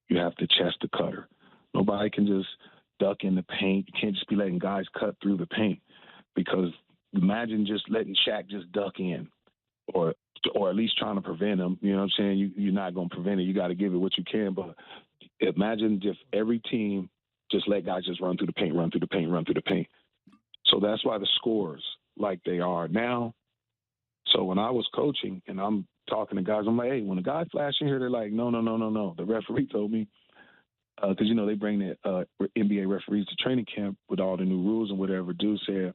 you have to chest the cutter. Nobody can just duck in the paint. You can't just be letting guys cut through the paint, because imagine just letting Shaq just duck in, or at least trying to prevent him. You know what I'm saying? You're not going to prevent it. You got to give it what you can. But imagine if every team just let guys just run through the paint, run through the paint, run through the paint. So that's why the scores like they are now. So when I was coaching and I'm talking to guys, I'm like, hey, when a guy flash in here, they're like, no. The referee told me, because, they bring the NBA referees to training camp with all the new rules and whatever. Dude said,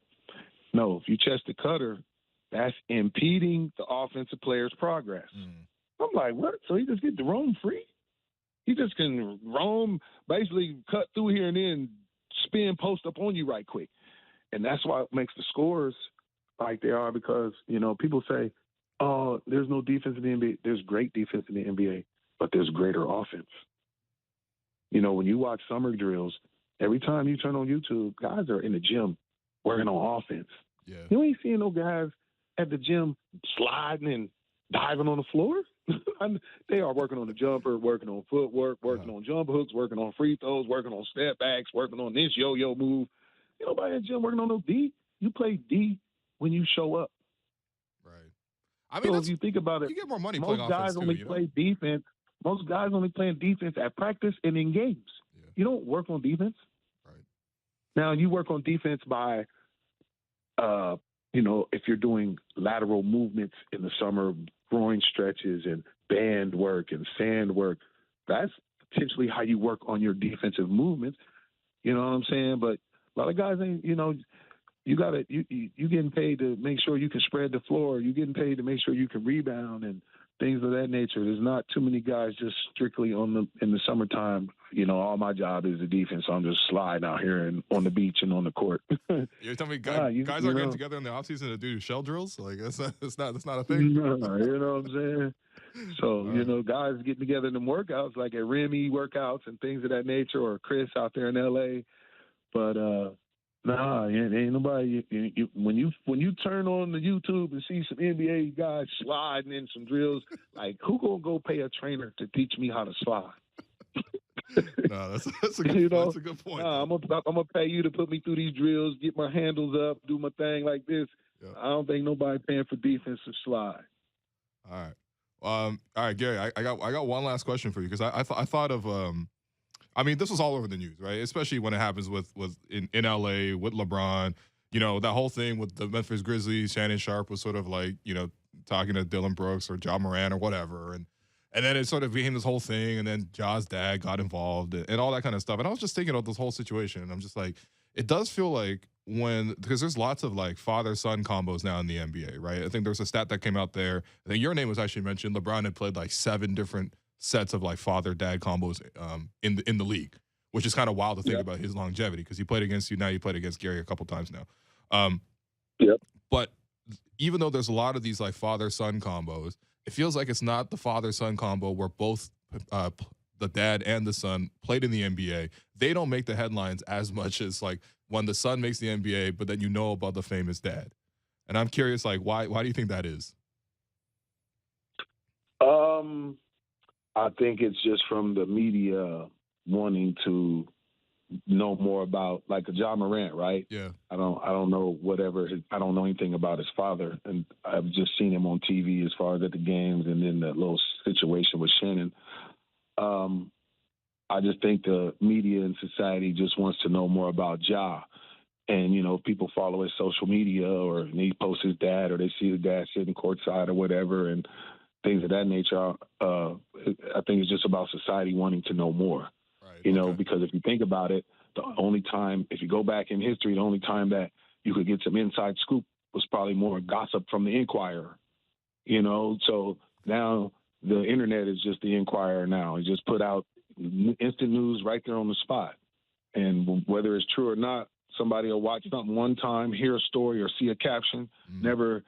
no, if you chest the cutter, that's impeding the offensive player's progress. I'm like, what? So he just get to roam free? He just can roam, basically cut through here and then spin post up on you right quick. And that's why it makes the scores like they are, because, people say, oh, there's no defense in the NBA. There's great defense in the NBA, but there's greater offense. When you watch summer drills, every time you turn on YouTube, guys are in the gym working on offense. Yeah. You ain't seeing no guys at the gym sliding and diving on the floor. They are working on the jumper, working on footwork, working on jump hooks, working on free throws, working on step backs, working on this yo-yo move. Ain't nobody at the gym working on no D. You play D when you show up. Right. I mean, so if you think about it, you get more money most playing guys offense only too, play defense. Most guys only playing defense at practice and in games. Yeah. You don't work on defense. Right. Now, you work on defense by, if you're doing lateral movements in the summer, groin stretches and band work and sand work, that's potentially how you work on your defensive movements. You know what I'm saying? But a lot of guys ain't, you getting paid to make sure you can spread the floor. You getting paid to make sure you can rebound and things of that nature. There's not too many guys just strictly in the summertime. All my job is the defense, so I'm just sliding out here and on the beach and on the court. You're telling me guys are getting together in the offseason to do shell drills? Like that's not a thing. No, you know what I'm saying? So, guys getting together in them workouts, like at Remy workouts and things of that nature, or Chris out there in LA. But ain't nobody. When you turn on the YouTube and see some NBA guys sliding in some drills, like who gonna go pay a trainer to teach me how to slide? No, that's a good that's a good point. I'm gonna pay you to put me through these drills, get my handles up, do my thing like this. Yeah. I don't think nobody paying for defense to slide. All right, Gary. I got one last question for you, because I thought of I mean, this was all over the news, right? Especially when it happens with in LA with LeBron. That whole thing with the Memphis Grizzlies. Shannon Sharp was sort of like, talking to Dylan Brooks or Ja Morant or whatever, and then it sort of became this whole thing, and then Ja's dad got involved and all that kind of stuff. And I was just thinking of this whole situation, and I'm just like, it does feel like because there's lots of like father-son combos now in the NBA, right? I think there's a stat that came out there. I think your name was actually mentioned. LeBron had played like 7 different sets of like father-dad combos in the league, which is kind of wild to think about his longevity, because he played against you. Now you played against Gary a couple times now. But even though there's a lot of these like father-son combos, it feels like it's not the father-son combo where both the dad and the son played in the NBA. They don't make the headlines as much as like when the son makes the NBA, but then about the famous dad. And I'm curious, like, why do you think that is? I think it's just from the media wanting to know more about, like a Ja Morant, right? Yeah. I don't know I don't know anything about his father, and I've just seen him on TV as far as at the games, and then the little situation with Shannon. I just think the media and society just wants to know more about Ja. And, if people follow his social media, or he posts his dad, or they see the dad sitting courtside or whatever, and things of that nature, I think it's just about society wanting to know more. Right. Because if you think about it, the only time, if you go back in history, the only time that you could get some inside scoop was probably more gossip from the Inquirer. So now the internet is just the Inquirer now. It just put out instant news right there on the spot. And whether it's true or not, Somebody will watch something one time, hear a story or see a caption, never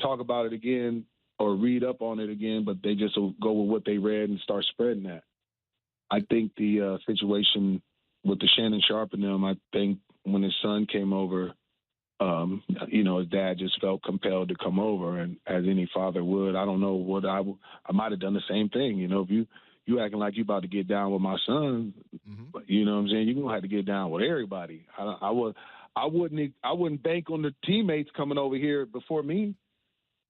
talk about it again or read up on it again, but they just will go with what they read and start spreading that. I think the situation with the Shannon Sharp and them, I think when his son came over, his dad just felt compelled to come over, and as any father would, I don't know what I might have done the same thing. If you acting like you about to get down with my son, but you know what I'm saying, you're gonna have to get down with everybody. I wouldn't bank on the teammates coming over here before me.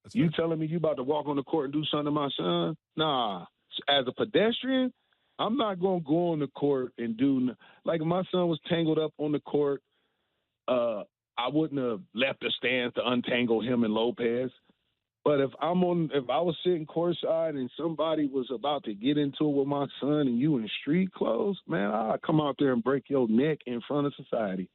That's you fair. Telling me you about to walk on the court and do something to my son? Nah. As a pedestrian, I'm not gonna go on the court and do like if my son was tangled up on the court. I wouldn't have left the stands to untangle him and Lopez. But if I was sitting courtside and somebody was about to get into it with my son and you in street clothes, man, I'd come out there and break your neck in front of society.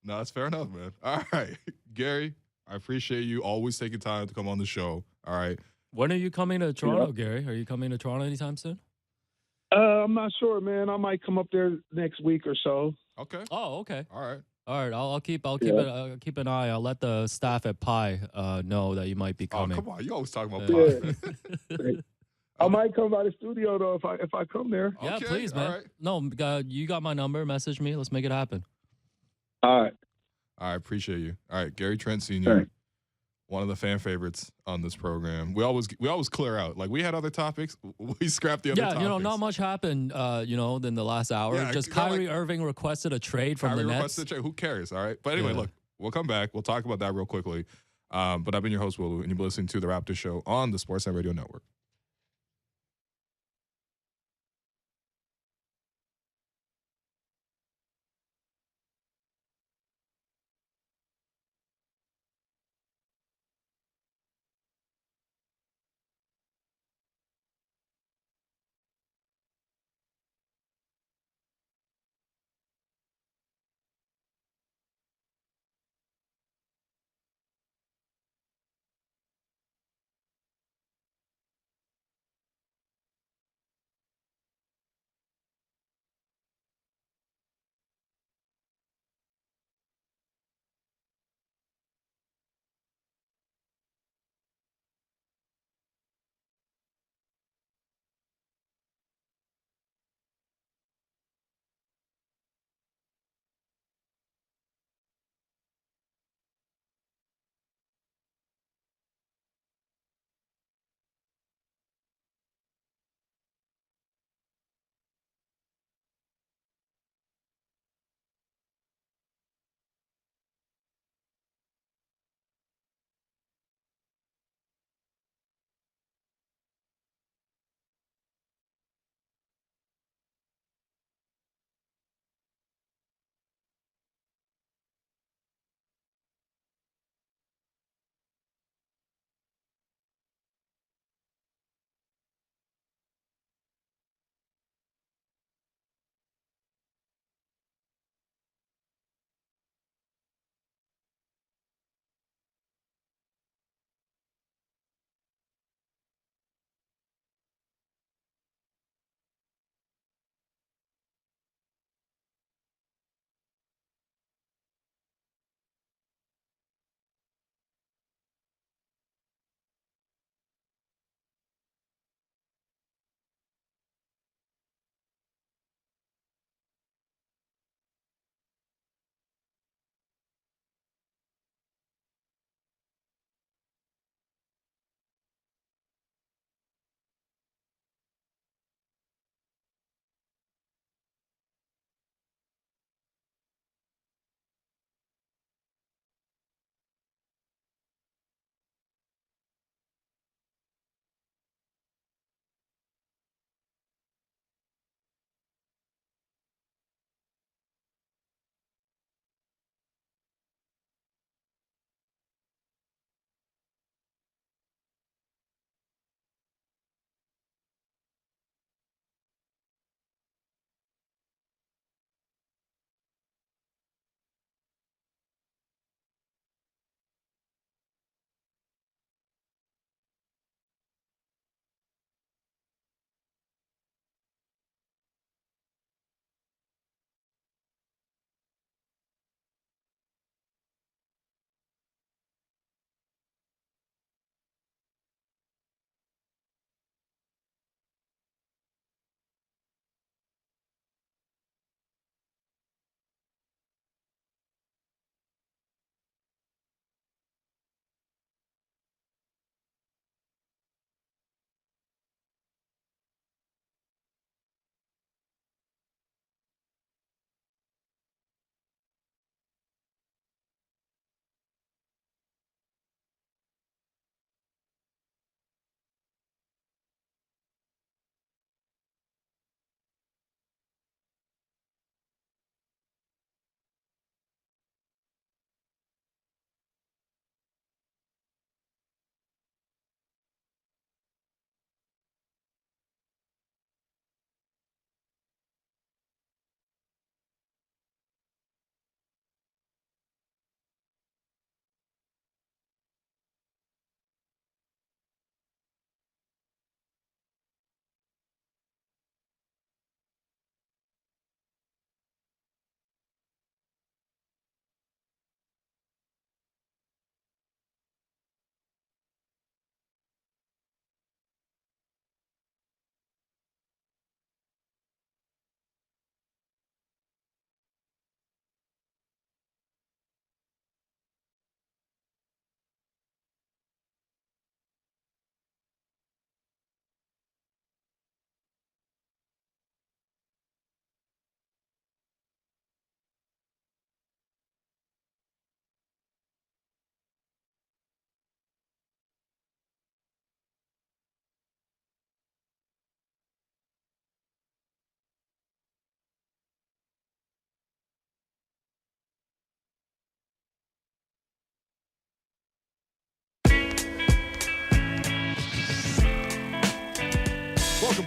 No, that's fair enough, man. All right, Gary, I appreciate you always taking time to come on the show. All right. When are you coming to Toronto, Gary? Are you coming to Toronto anytime soon? I'm not sure, man. I might come up there next week or so. Okay. Oh, okay. All right. All right, I'll keep an eye. I'll let the staff at Pi know that you might be coming. Oh, come on, you always talking about Pi. Yeah. I might come by the studio though if I come there. Yeah, okay, please, man. Right. No, you got my number. Message me. Let's make it happen. All right. I appreciate you. All right, Gary Trent Sr. One of the fan favorites on this program. We always clear out. Like we had other topics, we scrapped the other topics. Yeah, not much happened, in the last hour. Yeah, just Kyrie Irving requested a trade from the Nets. Requested a trade. Who cares? All right. But anyway, look, we'll come back. We'll talk about that real quickly. But I've been your host, Willu, and you've been listening to the Raptors Show on the Sportsnet Radio Network.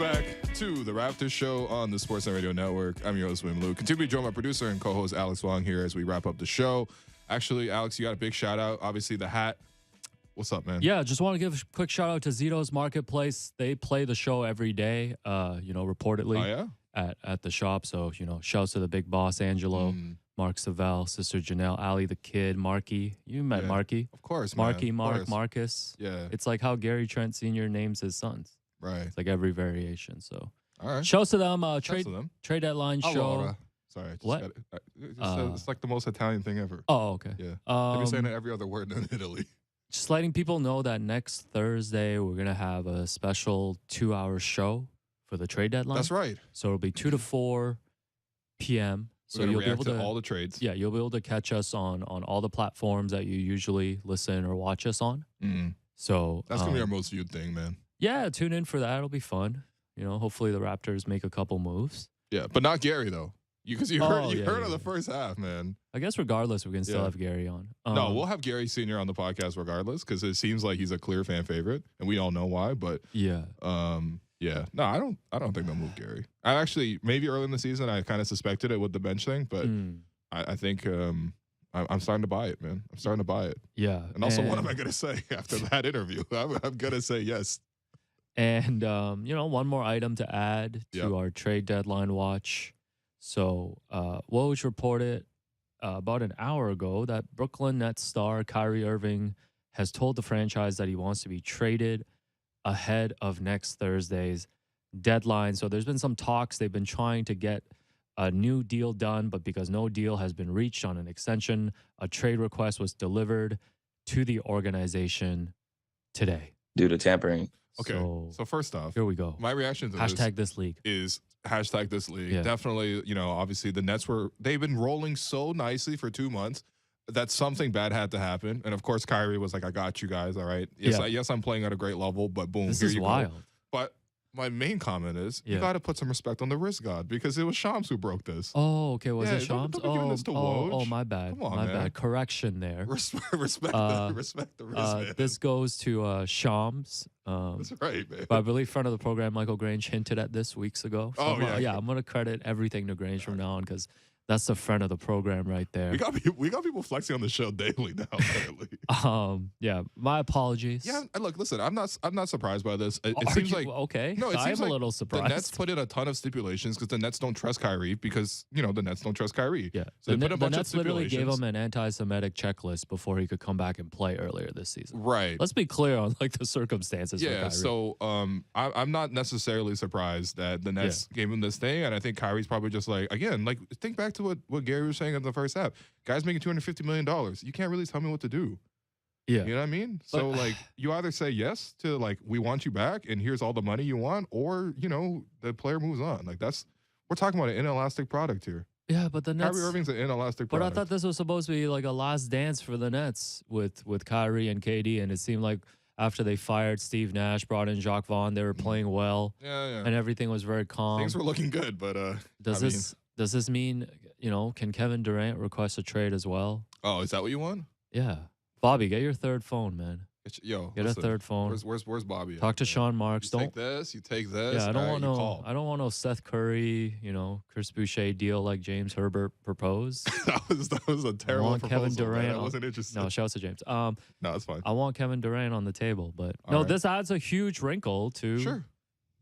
back to the Raptors Show on the Sportsnet Radio Network. I'm your host, William Lou. Continue to be joined by producer and co-host Alex Wong here as we wrap up the show. Actually, Alex, you got a big shout out. Obviously, the hat. What's up, man? Yeah, just want to give a quick shout out to Zito's Marketplace. They play the show every day, reportedly Oh, yeah? at the shop. So, shouts to the big boss, Angelo, Mark Savell, Sister Janelle, Ali the Kid, Marky. You met Marky. Of course, Marky, man. Mark, Of course. Marcus. Yeah. It's like how Gary Trent Sr. names his sons. Right. It's like every variation. So, All right. shouts to them. Shouts Trade to them. deadline show. Allora. Sorry. I just What? it's like the most Italian thing ever. Oh, okay. Yeah. They've been saying it every other word in Italy. Just letting people know that next Thursday we're gonna have a special 2-hour show for the trade deadline. That's right. So it'll be 2 to 4 p.m. So So you'll be react able to to all the trades. yeah, you'll be able to catch us on all the platforms that you usually listen or watch us on. Mm. So That's going to be our most viewed thing, man. yeah, tune in for that. It'll be fun. Hopefully the Raptors make a couple moves. Yeah, but not Gary, though. Because you Oh, heard, yeah, heard yeah, of the yeah. first half, man. I guess regardless, we can still Yeah. have Gary on. No, we'll have Gary Sr. on the podcast regardless because it seems like he's a clear fan favorite, and we all know why. But yeah. yeah, no, I don't think they'll move Gary. I actually maybe early in the season I kind of suspected it with the bench thing, but I think I'm starting to buy it, man. I'm starting to buy it. Yeah. And also, what am I gonna say after that interview? I'm gonna say yes. And, one more item to add to Yep. our trade deadline watch. So, Woj reported about an hour ago that Brooklyn Nets star Kyrie Irving has told the franchise that he wants to be traded ahead of next Thursday's deadline. So there's been some talks. They've been trying to get a new deal done, but because no deal has been reached on an extension, a trade request was delivered to the organization today. Due to tampering. Okay, so first off, Here we go. my reaction to Hashtag this league. is hashtag this league. Yeah. Definitely, obviously the Nets they've been rolling so nicely for 2 months that something bad had to happen. And of course, Kyrie was like, I got you guys. All right. Yes, Yeah. yes, I'm playing at a great level, but boom, This here is you wild. go. But my main comment is you Yeah. got to put some respect on the wrist guard because it was Shams who broke this. Oh, okay. Was Yeah, it don't Shams? be giving this to Woj. My bad. Come on, my man. bad. Correction there. Respect the wrist, man. This goes to Shams. That's right, man. But I believe friend of the program, Michael Grange, hinted at this weeks ago. So Oh, I'm yeah. I'm going to credit everything to Grange from now on because that's the friend of the program right there. We got people flexing on the show daily now. Apparently. Yeah, my apologies. Yeah, and look, listen, I'm not surprised by this. It Are seems you- like okay. No, it I'm seems a like little the surprised. Nets put in a ton of stipulations because the Nets don't trust Kyrie because the Nets don't trust Kyrie. Yeah, So they put a the bunch of Nets literally gave stipulations. him an anti-Semitic checklist before he could come back and play earlier this season. Right. Let's be clear on the circumstances. for Yeah. Kyrie. So I'm not necessarily surprised that the Nets gave him this thing, and I think Kyrie's probably just think back to what Gary was saying in the first half. Guys making $250 million. You can't really tell me what to do. yeah, You know what I mean? So But- you either say yes to we want you back and here's all the money you want, or the player moves on. We're talking about an inelastic product here. yeah, but the Nets. Kyrie Irving's an inelastic But product. I thought this was supposed to be like a last dance for the Nets with Kyrie and KD, and it seemed like after they fired Steve Nash, brought in Jacques Vaughn, they were playing well, yeah. and everything was very calm. Things were looking good, but Does this mean can Kevin Durant request a trade as well? oh, is that what you want? Yeah, Bobby, get your third phone, man. Get listen, a third phone. Where's Bobby? Talk at, to man? Sean Marks. You Don't. take this. You take this. Yeah, I don't all right, want you no. call. I don't want no Seth Curry, Chris Boucher deal like James Herbert proposed. that was a terrible want proposal. Kevin Durant man. I on- wasn't interested. No, shouts to James. No, it's fine. I want Kevin Durant on the table, but All no, right. this adds a huge wrinkle to Sure,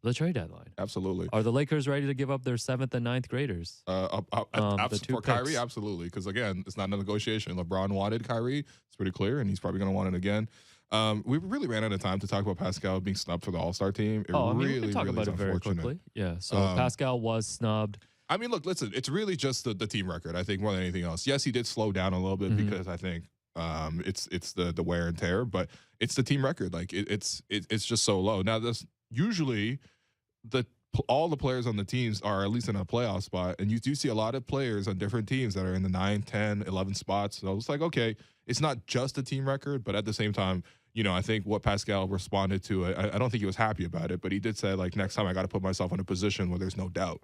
the trade deadline. absolutely. Are the Lakers ready to give up their 7th and 9th graders? The two For Kyrie, picks. absolutely. Because again, it's not a negotiation. LeBron wanted Kyrie. It's pretty clear, and he's probably going to want it again. We really ran out of time to talk about Pascal being snubbed for the All-Star team. It we really, can talk really about is it very unfortunate. quickly. Yeah, so Um, Pascal was snubbed. I mean, look, listen, it's really just the team record, I think, more than anything else. Yes, he did slow down a little bit Mhm. because I think it's the wear and tear, but it's the team record. It's just so low. Now, this usually all the players on the teams are at least in a playoff spot, and you do see a lot of players on different teams that are in the 9, 10, 11 spots. So it's like, okay, it's not just a team record, but at the same time, I think what Pascal responded to, I don't think he was happy about it, but he did say, next time I got to put myself in a position where there's no doubt.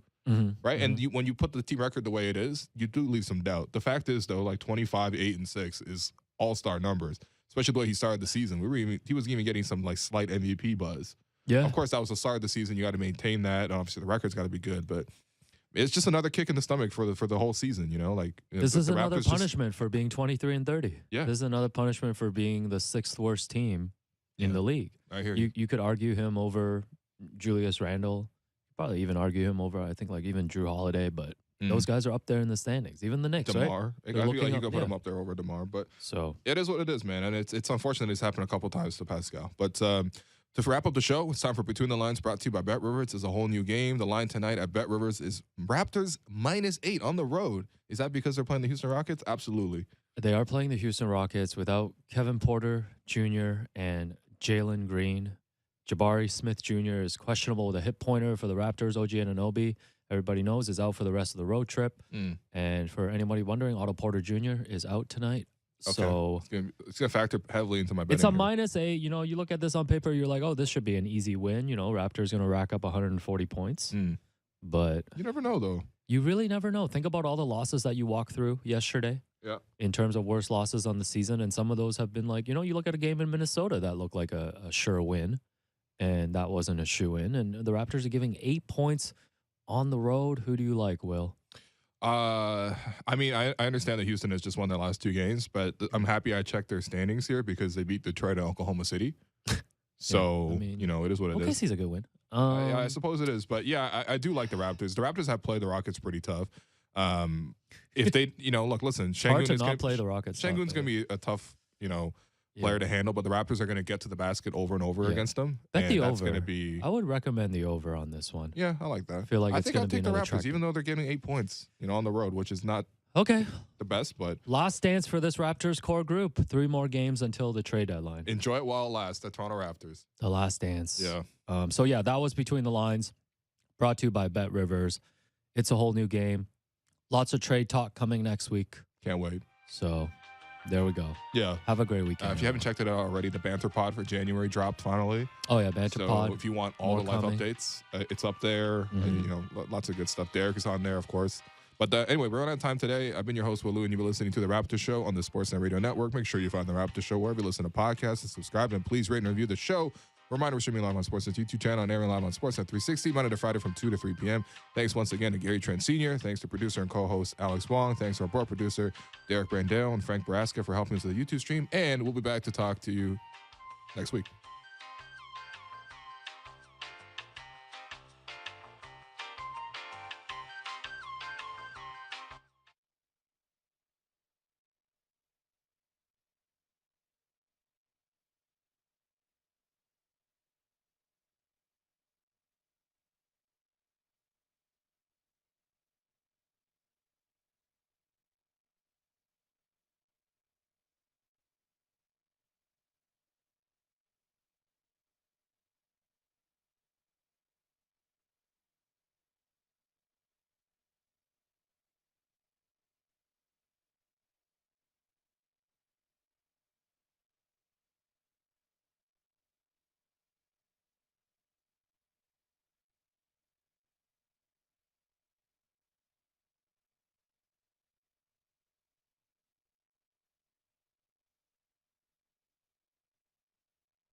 Right. And when you put the team record the way it is, you do leave some doubt. The fact is, though, 25, 8, and 6 is all-star numbers, especially the way he started the season. He was even getting some slight MVP buzz. Yeah. Of course, that was the start of the season. You got to maintain that. And obviously, the record's got to be good, but it's just another kick in the stomach for the whole season. You know, like This is the another Raptors punishment for being 23-30. Yeah. This is another punishment for being the 6th worst team in the league. I hear you. You could argue him over Julius Randle. Probably even argue him over, I think, like even Drew Holiday, but those guys are up there in the standings. Even the Knicks, DeMar. right? I feel like you could put him up there over DeMar, but So it is what it is, man. And it's unfortunate it's happened a couple times to Pascal. But to wrap up the show, it's time for Between the Lines, brought to you by Bet Rivers. It's a whole new game. The line tonight at Bet Rivers is Raptors -8 on the road. Is that because they're playing the Houston Rockets? Absolutely. they are playing the Houston Rockets without Kevin Porter Jr. and Jalen Green. Jabari Smith Jr. is questionable with a hip pointer for the Raptors. OG Anunoby, everybody knows, is out for the rest of the road trip. And for anybody wondering, Otto Porter Jr. is out tonight. Okay. So it's gonna factor heavily into my betting. it's a here. -8. You know, you look at this on paper, you're like, oh, this should be an easy win. You know, Raptors going to rack up 140 points. But You never know, though. you really never know. Think about all the losses that you walked through yesterday. Yeah. In terms of worst losses on the season. And some of those have been like, you know, you look at a game in Minnesota that looked like a sure win. And that wasn't a shoe-in. And the Raptors are giving 8 points on the road. Who do you like, Will? I mean, I understand that Houston has just won their last 2 games, but I'm happy I checked their standings here because they beat Detroit and Oklahoma City. So, I mean, you know, it is what it is. OKC's a good win. I suppose it is. But yeah, I do like the Raptors. The Raptors have played the Rockets pretty tough. If they, you know, look, listen, hard to is not gonna, play the Rockets. Şengün's going to be a tough, you know, player to handle, but the Raptors are going to get to the basket over and over against them. Bet and the that's over. going to be. I would recommend the over on this one. Yeah, I like that. I feel like I it's think going I'll to be take the another Raptors, track. even though they're getting 8 points, you know, on the road, which is not Okay. the best, but Last dance for this Raptors core group. 3 more games until the trade deadline. enjoy it while it lasts. The Toronto Raptors. The last dance. Yeah. So yeah, that was Between the Lines, brought to you by Bet Rivers. It's a whole new game. Lots of trade talk coming next week. Can't wait. So there we go. Yeah. Have a great weekend. If you haven't checked it out already, the Banter Pod for January dropped finally. Oh yeah, Banter So Pod. if you want all More the live coming. updates, it's up there. And, you know, lots of good stuff. Derek is on there, of course. But anyway, we're running out of time today. I've been your host, Will, and you've been listening to the Raptors Show on the Sportsnet Radio Network. Make sure you find the Raptors Show wherever you listen to podcasts and subscribe. And please rate and review the show. Reminder, we're streaming live on Sportsnet's YouTube channel and airing live on Sportsnet 360, Monday to Friday from 2 to 3 p.m. Thanks once again to Gary Trent Sr. Thanks to producer and co-host Alex Wong. Thanks to our board producer, Derek Brandell and Frank Baraska for helping us with the YouTube stream. And we'll be back to talk to you next week.